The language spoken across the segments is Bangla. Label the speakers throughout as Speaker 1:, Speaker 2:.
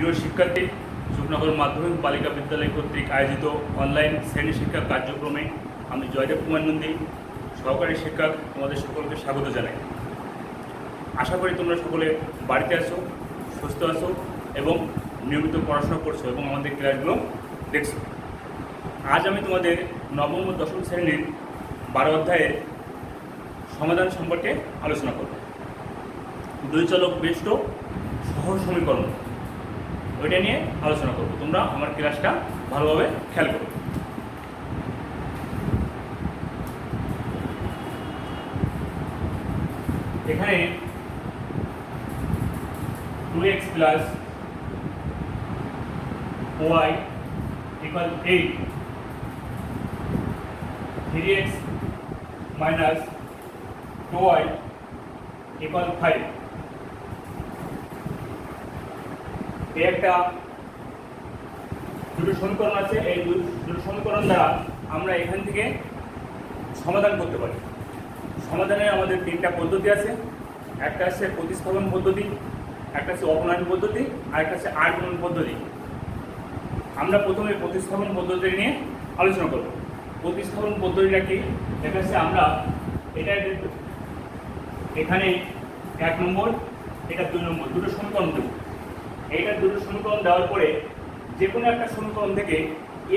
Speaker 1: প্রিয় শিক্ষার্থী, সুখনগর মাধ্যমিক বালিকা বিদ্যালয় কর্তৃক আয়োজিত অনলাইন শ্রেণী শিক্ষা কার্যক্রমে আমি জয়দেব কুমার নন্দী, সহকারী শিক্ষক, তোমাদের সকলকে স্বাগত জানাই। আশা করি তোমরা সকলে বাড়িতে আছো, সুস্থ আছো এবং নিয়মিত পড়াশোনা করছো এবং আমাদের ক্লাসগুলো দেখছো। আজ আমি তোমাদের নবম ও দশম শ্রেণীর 12 অধ্যায়ের সমাধান সম্পর্কে আলোচনা করব। দুই চলক বেষ্ট সহজ সমীকরণ, ওইটা নিয়ে আলোচনা করব। তোমরা আমার ক্লাসটা ভালোভাবে খেয়াল করো। এখানে 2x plus y equal 8, 3x minus 2y equal 5। এই একটা দুটো সমীকরণ আছে। এই দুটো সমীকরণ দ্বারা আমরা এখান থেকে সমাধান করতে পারি। সমাধানের আমাদের তিনটা পদ্ধতি আছে। একটা আছে প্রতিস্থাপন পদ্ধতি, একটা আছে অপনয়ন পদ্ধতি, আর একটা আছে আট গুণন পদ্ধতি। আমরা প্রথমে প্রতিস্থাপন পদ্ধতি নিয়ে আলোচনা করব। প্রতিস্থাপন পদ্ধতিটা কি? এটা হচ্ছে আমরা এটা এখানে 1 নম্বর, এটা 2 নম্বর, দুটো সমীকরণ দেব। এইটা দুটো সমীকরণ দেওয়ার পরে যে কোনো একটা সমীকরণ থেকে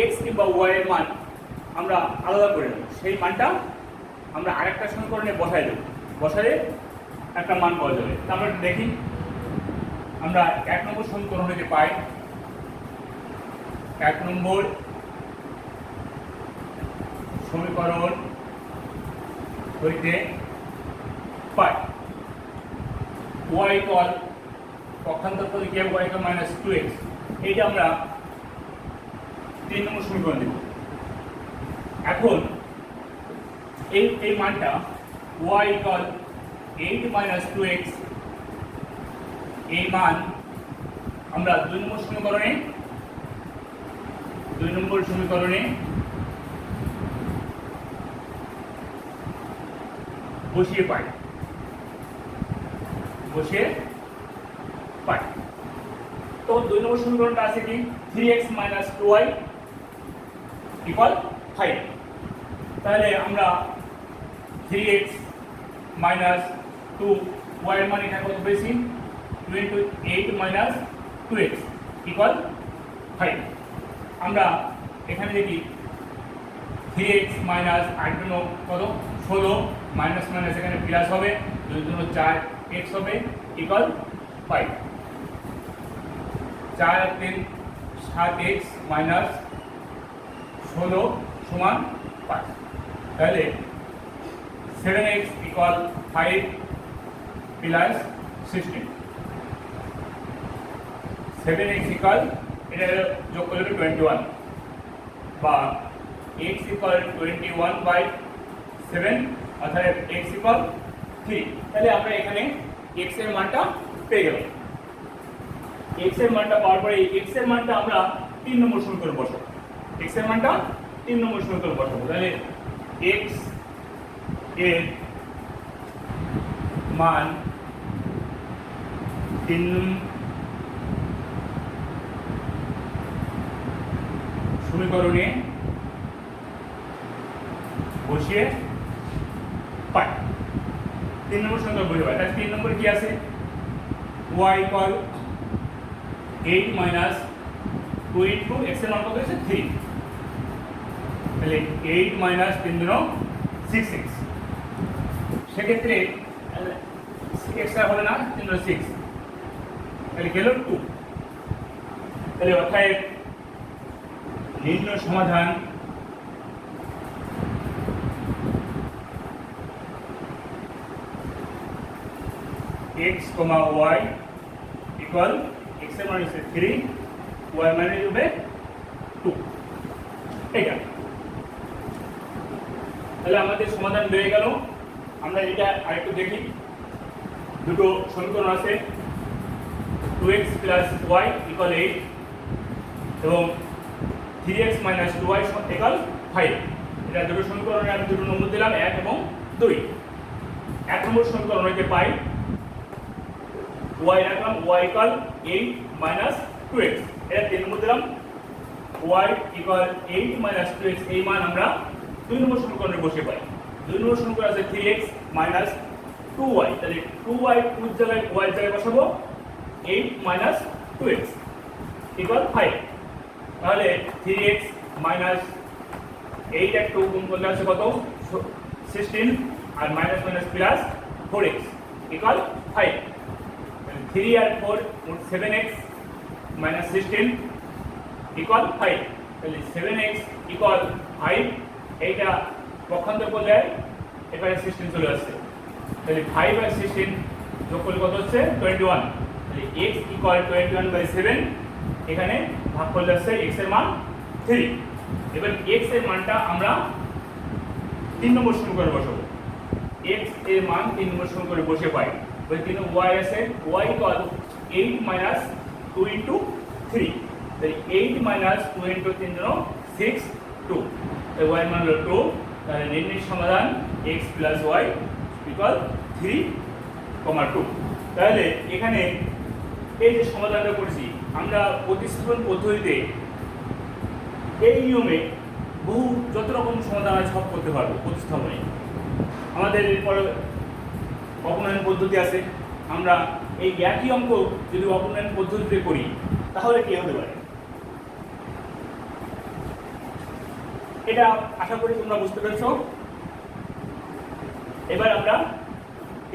Speaker 1: x কিংবা y এর মান আমরা আলাদা করে নেব। সেই মানটা আমরা আরেকটা সমীকরণে বসাই দেব। বসালে একটা মান পাওয়া যাবে। তারপরে দেখি আমরা 1 নম্বর সমীকরণ হইতে পাই, 1 নম্বর সমীকরণ হইতে পাই y ইকুয়াল পক্ষান্তর করে কি y কে মাইনাস 2x। এইটা আমরা 3 নম্বর সমীকরণ দেব। এখন এই মানটা y ইকুয়াল 8 মাইনাস 2x, এই মান আমরা 2 নম্বর সমীকরণে বসিয়ে পাই। তো 2 নম্বর সমীকরণটা আছে কি 3x minus 2y equal 5। তাহলে আমরা 3x minus 2y এর মান এখানে কত পেয়েছি 28 minus 2x equal 5। আমরা এখানে দেখি 3x minus 8 কত 16 মাইনাস মাইনাস এখানে প্লাস হবে, 2 2 4x হবে equal 5। 4 আর 3 7x minus 16 সমান 5। তাহলে 7x equal 5 plus 16। 7x equal এটা যোগ করলে 21 বা x equal 21 by 7 অর্থাৎ x equal 3। তাহলে আমরা এখানে x এর মানটা পেয়ে গেলাম। x এর মানটা পাওয়ার পরে এই x এর মানটা আমরা 3 নম্বর সমীকরণে বসাবো। x এর মানটা 3 নম্বর সমীকরণে বসাবো। তাহলে x এর মান 3 সমীকরণে বসিয়ে পাই। 3 নম্বর সমীকরণ বসিয়ে পাই। তাহলে 3 নম্বর কি আছে y equal 8 minus 2 into x এর মান কত আছে 3। তাহলে 8 minus 3 গুণ 6x। সেক্ষেত্রে x হবে না 3 গুণ 6, তাহলে গেল 2। তাহলে অর্থাৎ নির্ণয় সমাধান x, y equal x এর মান হচ্ছে 3, y মানে হবে 2। এইটা তাহলে আমাদের সমাধান হয়ে গেল। আমরা এটা আরেকটু দেখি। দুটো সমীকরণ আছে 2x plus y equal 8 এবং 3x minus 2y equal 5। এটা দুটো সমীকরণে আমি দুটো নম্বর দিলাম 1 এবং 2। 1 নম্বর সমীকরণ হইতে পাই y রাখলাম y equal 8 minus 2x, এটা 3 নম্বর দিলাম। y ইকুয়াল 8 মাইনাস 2x, এই মান আমরা 2 নম্বর সমীকরণে বসে পাই। 2 নম্বর সমীকরণ আছে 3x মাইনাস 2y, তাহলে 2y 2 জায়গায় y জায়গায় বসাবো, 8 মাইনাস 2x ইকুয়াল 5। তাহলে 3x মাইনাস 8 আর 2 গুণ করলে আছে কত, 16, আর minus minus plus 4x equal 5। 3 আর 4 মোট 7x মাইনাস 16 ইকুয়াল 5। তাহলে 7x ইকুয়াল 5, এইটা পক্ষান্তর করলে এখানে 16 চলে আসছে। তাহলে 5 আর 16 যোগ করলে কত হচ্ছে 21। তাহলে x ইকুয়াল 21/7, এখানে ভাগ করলে আসছে x এর মান 3। এবার x এর মানটা আমরা 3 নম্বর সমীকরণে বসাবো। x এর মান 3 নম্বর সমীকরণে বসে পাই। ওই 3 y আছে, y ইকুয়াল 8 মাইনাস 2 ইনটু 3, তাহলে 8 মাইনাস 2 ইনটু 3 জন্য 6, 2, তাহলে y এর মান হলো 2। তাহলে নির্ণয় সমাধান x প্লাস y ইকুয়াল 3, 2। তাহলে এখানে এই যে সমাধানটা করেছি আমরা প্রতিস্থাপন পদ্ধতিতে, এই নিয়মে বহু যত রকম সমাধান আছে সব করতে পারবো প্রতিস্থাপনে। আমাদের এরপরে অপনয়ন পদ্ধতি আছে, আমরা এই একই অঙ্ক যদি অপনয়ন পদ্ধতিতে করি তাহলে কি হতে পারে, এটা আশা করি তোমরা বুঝতে পেরেছো। এবার আমরা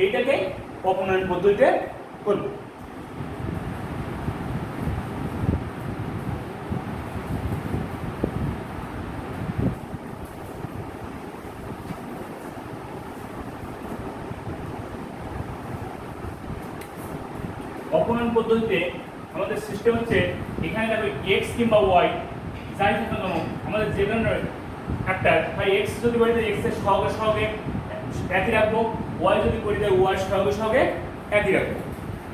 Speaker 1: এইটাকে অপনয়ন পদ্ধতিতে করব। অপনয়ন পদ্ধতিতে আমাদের সিস্টেম হচ্ছে, এখানে দেখো x কিংবা y যাই হোক না কেন আমাদের যে কোনো একটা, ভাই x যদি বলি তাহলে x এর সহগে সহগে একই রাখবো, y যদি করি তাহলে y এর সহগে সহগে একই রাখবো।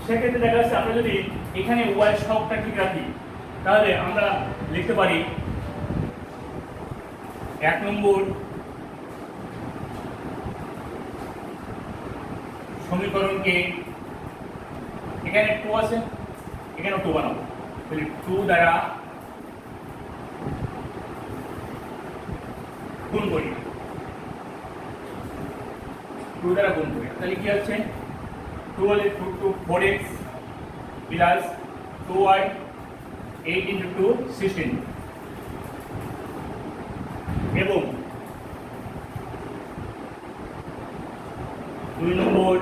Speaker 1: সেক্ষেত্রে দেখা যাচ্ছে আমরা যদি এখানে y এর সহগটা ঠিক রাখি তাহলে আমরা লিখতে পারি 1 নম্বর সমীকরণকে, এখানে 2 আছে, এখানে 2 বানাবো, তাহলে 2 দ্বারা গুণ করি, 2 দ্বারা গুণ করি, তাহলে কি হচ্ছে 2 হলে 2 4x প্লাস 2y, 8 ইন্টু 2 16, এবং 2 নম্বর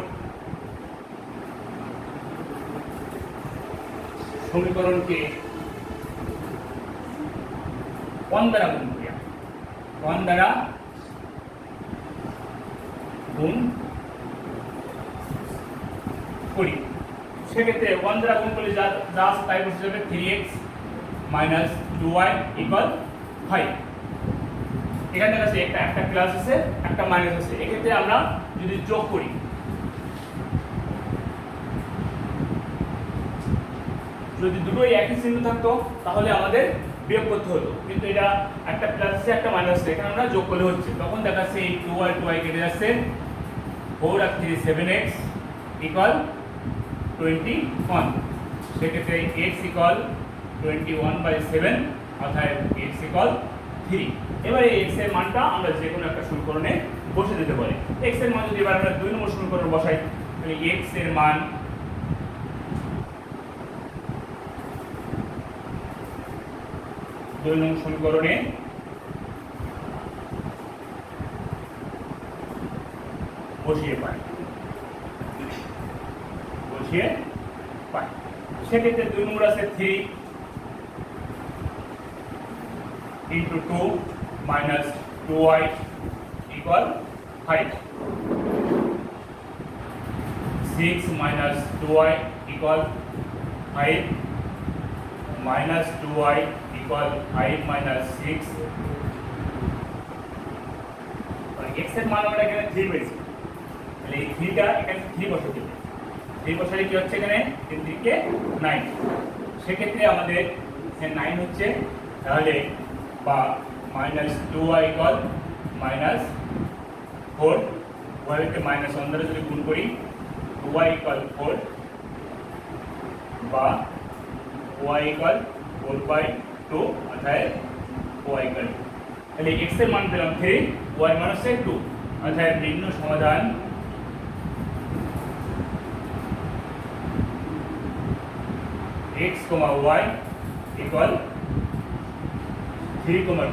Speaker 1: সমীকরণকে 1 দ্বারা গুণ করি, 1 দ্বারা গুণ করি। সেক্ষেত্রে 1 দ্বারা গুণ করলে যা আছে তাই বসে যাবে, 3x মাইনাস 2y ইকুয়াল 5। এখানে দেখা যাচ্ছে একটা প্লাস আছে একটা মাইনাস আছে, এক্ষেত্রে আমরা যদি যোগ করি, যদি দুটোই একই চিহ্ন থাকতো তাহলে আমাদের বিয়োগ করতে হতো, কিন্তু এটা একটা প্লাস আছে একটা মাইনাস আছে, এখানে আমরা যোগ করলে হচ্ছে। তখন দেখা যাচ্ছে এই 2y কেটে যাচ্ছে, 4 আর 3 7x ইকুয়াল 21। সেক্ষেত্রে x ইকুয়াল 21/7, অর্থাৎ x ইকুয়াল 3। এবারে x এর মানটা আমরা যে কোনো একটা সমীকরণে বসে দিতে পারি। x এর মান যদি এবার আমরা 2 নম্বর সমীকরণে বসাই তাহলে x এর মান দুই নং সমীকরণে বসিয়ে পাই, সেক্ষেত্রে 2 নম্বর আছে 3 into 2 minus 2y equal 5, 6 minus 2y equal 5, minus 2y equal 5 minus 6। x এর মান আমরা এখানে 3 পেয়েছি, তাহলে এই 3টা এখানে 3 বসাতে হবে। 3 বসালে কি হচ্ছে, এখানে 3 থেকে 9, সেক্ষেত্রে আমাদের এখানে 9 হচ্ছে, তাহলে বা minus 2y equal minus 4, y কে মাইনাস 1 দ্বারা যদি গুণ করি 2y ইকুয়াল 4, বা ওয়াই ইকুয়াল 4/2 অর্থাৎ ওয়াই ইকুয়াল, তাহলে এক্স এর মান পেলাম 3, ওয়াই মান হচ্ছে 2, অর্থাৎ নিম্ন সমাধান x, y ইকুয়াল 3, 2।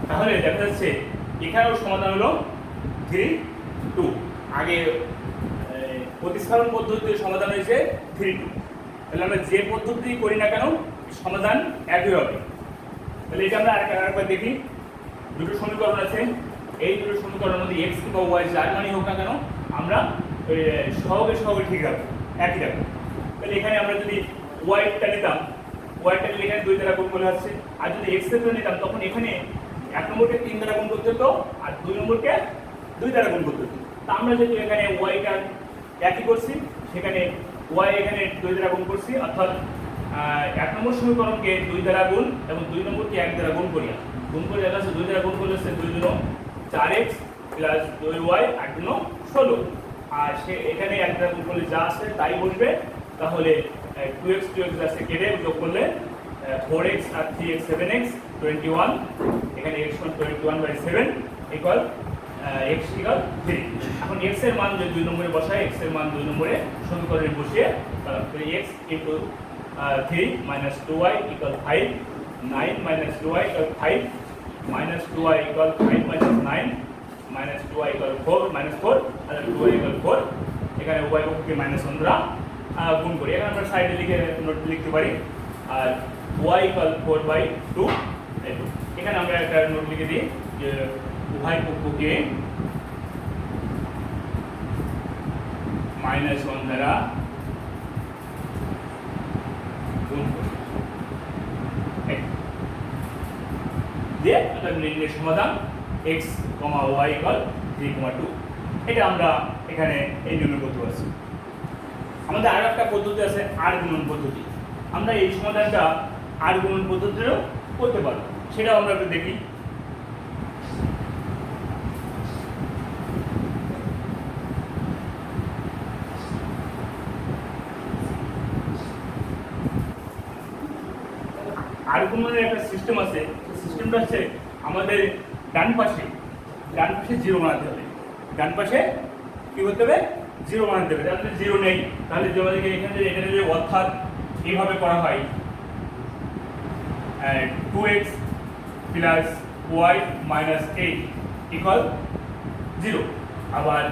Speaker 1: তাহলে দেখা যাচ্ছে এখানেও সমাধান হলো 3, 2। আগে প্রতিস্থাপন পদ্ধতিতে সমাধান হয়েছে 3, 2। তাহলে আমরা যে পদ্ধতি করি না কেন সমাধান একই হবে। তাহলে এটা আমরা আরেকবার দেখি, দুটো সমীকরণ আছে, এই দুটো সমীকরণের মধ্যে x কিংবা y যার মানই হোক না কেন আমরা সহগে ঠিক রাখবো, একই রাখবো। তাহলে এখানে আমরা যদি ওয়াইটা নিতাম, ওয়াইটা নিলে এখানে 2 দ্বারা গুণ করলে হচ্ছে, আর যদি এক্স এর নিতাম তখন এখানে 1 নম্বরকে 3 দ্বারা গুণ করতে হতো আর 2 নম্বরকে 2 দ্বারা গুণ করতে হতো। তা আমরা যদি এখানে ওয়াইটা একই করছি, সেখানে ওয়াই এখানে 2 দ্বারা গুণ করছি, অর্থাৎ 1 নম্বর সমীকরণকে 2 দ্বারা গুণ এবং 2 নম্বরকে 1 দ্বারা গুণ করি, গুণ করে দেখা যাচ্ছে 2 দ্বারা গুণ করলে হচ্ছে 2 দুনো 4x প্লাস 2y 8 দুনো 16, আর সে এখানে 1 দ্বারা গুণ করলে যা আছে তাই বসবে। তাহলে 2x আছে কেটে যোগ করলে 4x আর 3x 7x 21, এখানে x মান 21/7 ইকুয়াল x ইকুয়াল 3। এখন x এর মান যদি 2 নম্বরে বসাই, x এর মান 2 নম্বরে সমীকরণে বসিয়ে তাহলে x into 3 minus 2y equal 5, 9 minus 2y equal 5, minus 2y equal 5 minus 9, minus 2y equal 4, minus 4, আর 2y equal 4। এখানে y পক্ষকে -1 দ্বারা গুণ করি। এখন আমরা সাইডে লিখে নোট লিখতে পারি, আর y equal 4/2। এখানে আমরা একটা নোট লিখে দিই যে উভয় পক্ষকে -1 দ্বারা গুণ করি। দিয়ে এটা নির্ণয়ের সমাধান x, y equal 3, 2। এটা আমরা এখানে এই নির্ণয় করতে পারছি। আমাদের আরো একটা পদ্ধতি আছে আর গুণন পদ্ধতি। আমরা এই সমাধানটা আর গুণন পদ্ধতিতেও করতে পারবো, সেটাও আমরা একটু দেখি। আর গুণনের একটা সিস্টেম আছে, সেই সিস্টেমটা হচ্ছে আমাদের ডান পাশে 0 বানাতে হবে। ডান পাশে কি করতে হবে? 0 বানাতে হবে। তাহলে 0 নেই, তাহলে আমাদেরকে এখানে যদি অর্থাৎ এইভাবে করা হয় 2x plus y minus 8 equal 0, আবার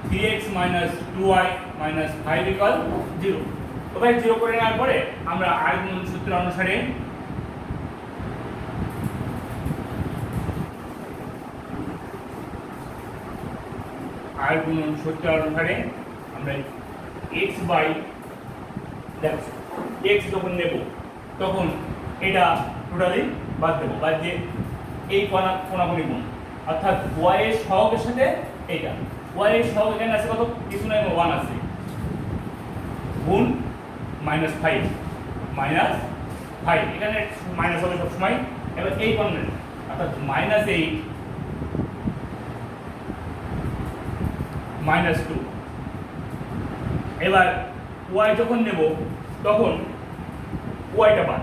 Speaker 1: 3x minus 2y minus 5 equal 0। তবে 0 করে নেওয়ার পরে আমরা আর গুণন সূত্র অনুসারে আর গুণন সূত্র অনুসারে আমরা x বাই x যখন নেব তখন এটা টোটালি বাদ দেবো, বাদ দিয়ে এই কোণাগুণি গুণ, অর্থাৎ y এর সহগের সাথে এইটা y এর সহগ এখানে আছে কত? কিছু নাই, 1 আছে, গুণ -5 এখানে মাইনাস হবে সবসময়। এবার এই কোণের অর্থাৎ -8 -2। এবার y যখন নেব তখন yটা বাদ,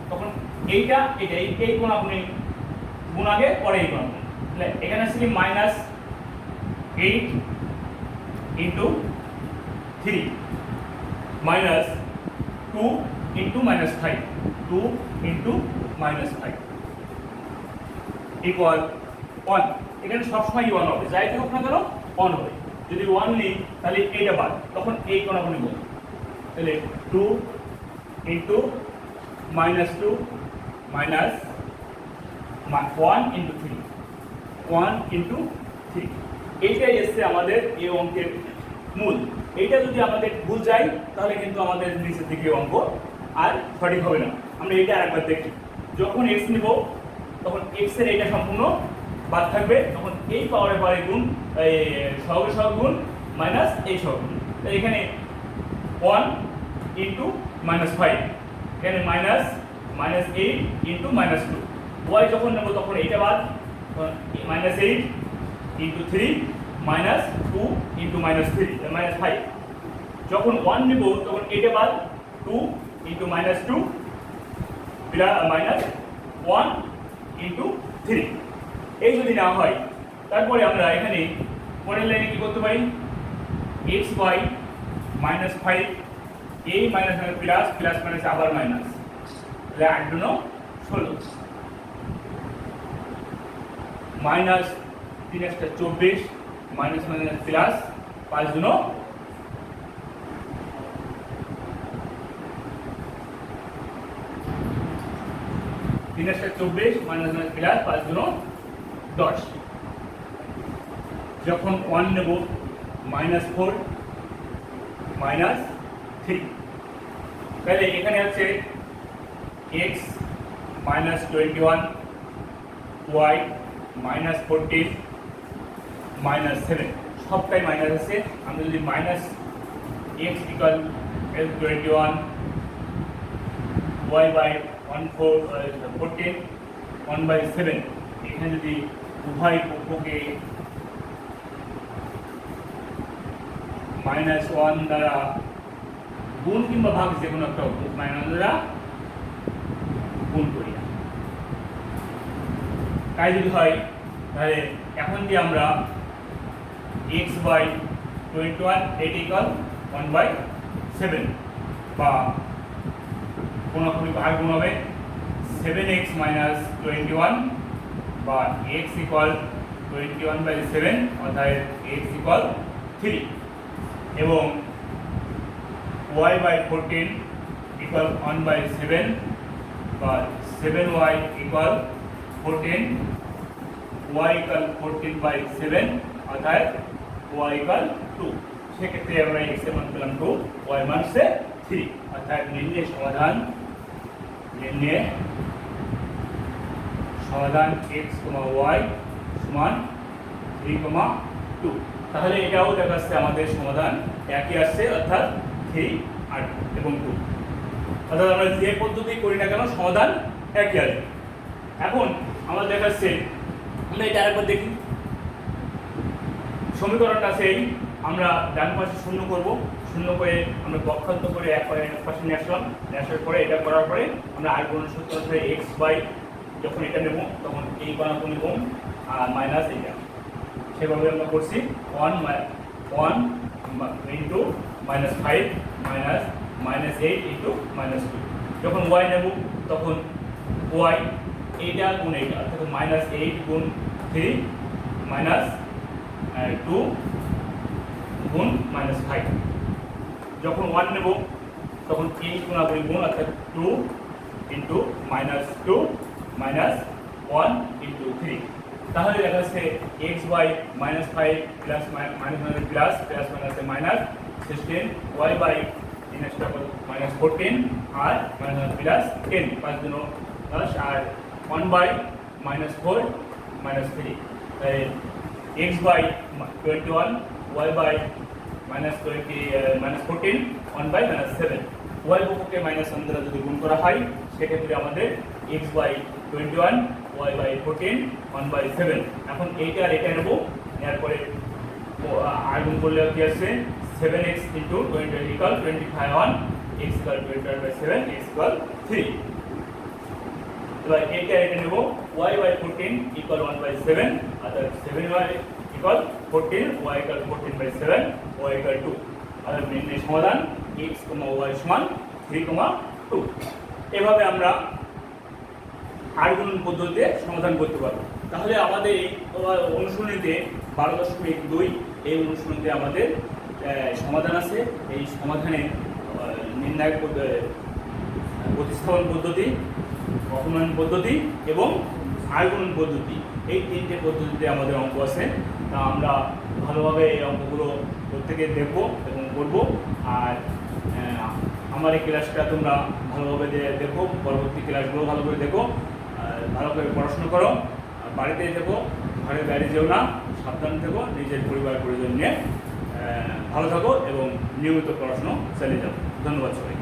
Speaker 1: তখন এইটা এটা এই কোণাগুণি গুণ আগে পরে এই কোণাগুণি। তাহলে এখানে আছে কি -8 into 3 minus 2 into -5, 2 into -5 equal 1। এখানে সবসময় 1 হবে, যাই হোক না কেন 1 হবে। যদি 1 নিই তাহলে এইটা বাদ, তখন এই কোণাগুণি গুণ, তাহলে 2 ইনটু -2 মাইনাস 1 ইনটু 3, 1 ইনটু 3। এইটাই এসছে আমাদের এই অঙ্কের মূল। এইটা যদি আমাদের ভুল যায় তাহলে কিন্তু আমাদের নিচের দিকে অঙ্ক আর সঠিক হবে না। আমরা এইটা আরেকবার দেখি, যখন x নিব তখন x এর এইটা সম্পূর্ণ বাদ থাকবে, তখন এই পাওয়ারে পাওয়ারে গুণ, এই সহগের সহগ গুণ মাইনাস এই সহগ গুণ। তাই এখানে 1 ইনটু -5, এখানে -8 ইনটু -2। y যখন নেব তখন এইটা বাদ, -8 ইনটু 3 -2 ইনটু -3 -5। যখন 1 নেব তখন এইটা বাদ, 2 into minus two minus one into three, এই যদি না হয় তারপরে আমরা এখানে পরের লাইনে কি করতে পারি, এক্স বাই মাইনাস ফাইভ, এই মাইনাস প্লাস প্লাস মাইনাস আবার মাইনাস, তাহলে 8 দুনো 16 মাইনাস 3 একটা 24 মাইনাস মাইনাস প্লাস 5 দুনো 3 একটা 24 মাইনাস মাইনাস প্লাস 5 দুনো 10, যখন 1 নেব মাইনাস 4 মাইনাস 3, তাহলে এখানে আছে x minus 21, y minus 14 minus 7, সবটাই মাইনাস আছে। আমরা যদি minus x equal 21 y by 14 1 by 7, এখানে যদি উভয় পক্ষকে মাইনাস 1 দ্বারা গুণ কিংবা ভাগ যে কোনো একটা মাইনাস দ্বারা গুণ করি, তাই যদি হয় তাহলে এখন যে আমরা x বাই 21 এটি ইকুয়াল 1 বাই 7, বা কোনো ভাগ গুণ হবে 7x মাইনাস 21 বা x ইকুয়াল 21 বাই 7, অর্থাৎ x ইকুয়াল 3, এবং y বাই 14 ইকুয়াল 1 বাই 7 বা 7y equal 14, y equal 14 by 7, অর্থাৎ y ইকুয়াল 2, সেক্ষেত্রে আমরা x এর মান পেলাম 2, y মান হচ্ছে 3, অর্থাৎ নির্ণয় সমাধান x, y সমান 3, 2, তাহলে এটাও দেখাচ্ছে আমাদের সমাধান একই আসছে, অর্থাৎ 3 আর এবং 2, অর্থাৎ আমরা যে পদ্ধতি করি না কেন সমাধান একই আসবে। এখন আমরা দেখাচ্ছে, আমরা এটা আরেকবার দেখি, সমীকরণটা সেই আমরা ডান পাশে শূন্য করব, শূন্য করে আমরা পক্ষান্তর করে এক পাশে নিয়ে আসলাম, আসার পরে এটা করার পরে আমরা আর গুণ সূত্র অনুসারে এক্স বাই যখন এটা নেব তখন এই কোণাকুণি নেব আর মাইনাস এটা, সেভাবে আমরা করছি 1 into minus 5 minus minus 8 into minus 2, যখন ওয়াই নেব তখন ওয়াই এইটা গুণ এইটা, অর্থাৎ মাইনাস 8 গুণ 3 মাইনাস 2 গুণ মাইনাস 5, যখন 1 নেব তখন 8 গুণাগুণি গুণ, অর্থাৎ 2 ইন্টু মাইনাস 2 মাইনাস 1 ইন্টু 3, তাহলে দেখা যাচ্ছে x by minus 5 plus minus plus plus minus minus 16, y by minus 14 আর মাইনাস প্লাস 10, 5 দুনো 10 আর 1 বাই মাইনাস 4 মাইনাস 3, তাই x by 21, y by minus 14, 1 by minus 7, y পক্ষকে মাইনাস 1 দ্বারা যদি গুণ করা হয় সেক্ষেত্রে আমাদের x by 21, y by 14, 1 by 7, এখন এইটা আর এটা নেব, নেওয়ার পরে আর গুণ করলে কি আসছে 7x into 20 equal 25, x equal 21 by 7, x equal 3, এবার এইটা এটা নেব y বাই 14 ইকুয়াল 1 বাই 7, অর্থাৎ 7y equal 14, y equal 14 by 7, y equal 2, অর্থাৎ নির্ণয় সমাধান x, y সমান 3, 2, এভাবে আমরা আর গুণন পদ্ধতিতে সমাধান করতে পারবো। তাহলে আমাদের এই অনুশীলনীতে 12.2 এই অনুশীলনীতে আমাদের সমাধান আছে, এই সমাধানে নির্ণায়ক প্রতিস্থাপন পদ্ধতি, অপনয়ন পদ্ধতি এবং আর গুণন পদ্ধতি, এই তিনটে পদ্ধতিতে আমাদের অঙ্ক আছে। তা আমরা ভালোভাবে এই অঙ্কগুলো প্রত্যেকে দেখবো এবং করবো, আর আমার এই ক্লাসটা তোমরা ভালোভাবে দেখো, পরবর্তী ক্লাসগুলো ভালো করে দেখো, ভালো করে পড়াশোনা করো, বাড়িতে দেখো, ঘরের বাইরে যেও না, সাবধান থেকো, নিজের পরিবার পরিজন নিয়ে ভালো থাকো এবং নিয়মিত পড়াশোনা চালিয়ে যাও। ধন্যবাদ সবাই।